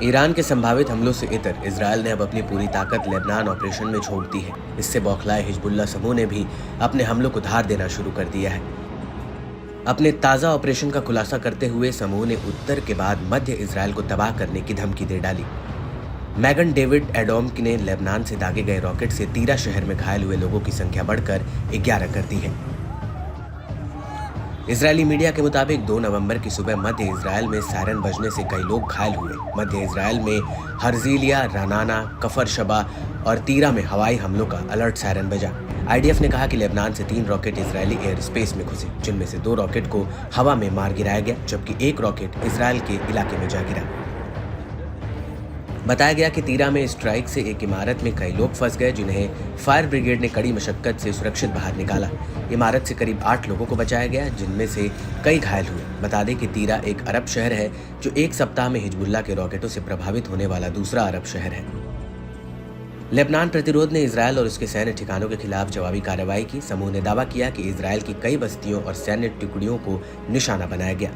Iran के संभावित हमलों से इतर इजरायल ने अब अपनी पूरी ताकत लेबनान ऑपरेशन में झोंक दी है। इससे बौखलाए हिजबुल्लाह समूह ने भी अपने हमलों को धार देना शुरू कर दिया है। अपने ताज़ा ऑपरेशन का खुलासा करते हुए समूह ने उत्तर के बाद मध्य इजरायल को तबाह करने की धमकी दे डाली। मैगन डेविड एडोम ने लेबनान से दागे गए रॉकेट से तीरा शहर में घायल हुए लोगों की संख्या बढ़कर 11 कर दी है। इजरायली मीडिया के मुताबिक 2 नवंबर की सुबह मध्य इजरायल में सायरन बजने से कई लोग घायल हुए। मध्य इजरायल में हर्जिलिया, रानाना, कफर शबा और तीरा में हवाई हमलों का अलर्ट सायरन बजा। आईडीएफ ने कहा कि लेबनान से 3 रॉकेट इजरायली एयर स्पेस में घुसे, जिनमें से 2 रॉकेट को हवा में मार गिराया गया, जबकि 1 रॉकेट इजरायल के इलाके में जा गिरा। बताया गया कि तीरा में स्ट्राइक से एक इमारत में कई लोग फंस गए, जिन्हें फायर ब्रिगेड ने कड़ी मशक्कत से सुरक्षित बाहर निकाला। इमारत से करीब 8 लोगों को बचाया गया, जिनमें से कई घायल हुए। बता दें कि तीरा एक अरब शहर है, जो एक सप्ताह में हिजबुल्लाह के रॉकेटों से प्रभावित होने वाला दूसरा अरब शहर है। लेबनान प्रतिरोध ने इजरायल और उसके सैन्य ठिकानों के खिलाफ जवाबी कार्रवाई की। समूह ने दावा किया कि इजरायल की कई बस्तियों और सैन्य टुकड़ियों को निशाना बनाया गया।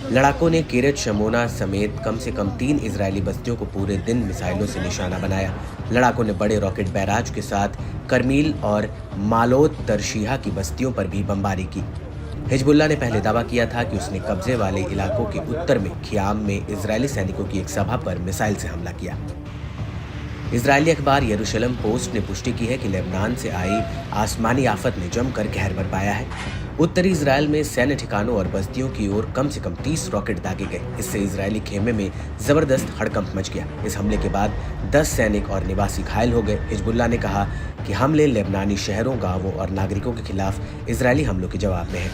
लड़ाकों ने किरत शमोना समेत कम से कम 3 इजरायली बस्तियों को पूरे दिन मिसाइलों से निशाना बनाया। लड़ाकों ने बड़े रॉकेट बैराज के साथ करमील और मालोत तरशीहा की बस्तियों पर भी बमबारी की। हिजबुल्लाह ने पहले दावा किया था कि उसने कब्जे वाले इलाकों के उत्तर में खियाम में इजरायली सैनिकों की एक सभा पर मिसाइल से हमला किया। इजरायली अखबार यरूशलेम पोस्ट ने पुष्टि की है कि लेबनान से आई आसमानी आफत ने जमकर कहर बरपाया है। उत्तरी इजरायल में सैन्य ठिकानों और बस्तियों की ओर कम से कम 30 रॉकेट दागे गए। इससे इजरायली खेमे में जबरदस्त हड़कंप मच गया। इस हमले के बाद 10 सैनिक और निवासी घायल हो गए। हिजबुल्लाह ने कहा कि हमले लेबनानी शहरों, गांवों और नागरिकों के खिलाफ इजरायली हमलों के जवाब में है।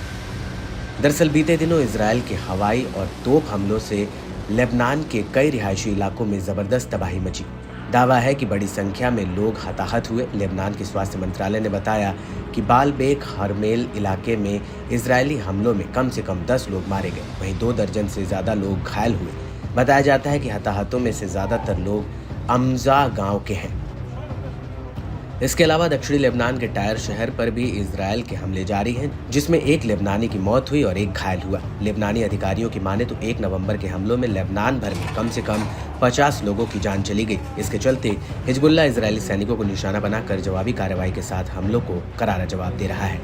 दरअसल बीते दिनों इजरायल के हवाई और तोप हमलों से लेबनान के कई रिहायशी इलाकों में जबरदस्त तबाही मची। दावा है कि बड़ी संख्या में लोग हताहत हुए। लेबनान के स्वास्थ्य मंत्रालय ने बताया कि बालबेक हरमेल इलाके में इजरायली हमलों में कम से कम 10 लोग मारे गए, वहीं 2 दर्जन से ज्यादा लोग घायल हुए। बताया जाता है कि हताहतों में से ज्यादातर लोग अमजा गांव के हैं। इसके अलावा दक्षिणी लेबनान के टायर शहर पर भी इजरायल के हमले जारी हैं, जिसमें एक लेबनानी की मौत हुई और एक घायल हुआ। लेबनानी अधिकारियों की माने तो 1 नवंबर के हमलों में लेबनान भर में कम से कम 50 लोगों की जान चली गई। इसके चलते हिजबुल्लाह इजरायली सैनिकों को निशाना बनाकर जवाबी कार्रवाई के साथ हमलों को करारा जवाब दे रहा है।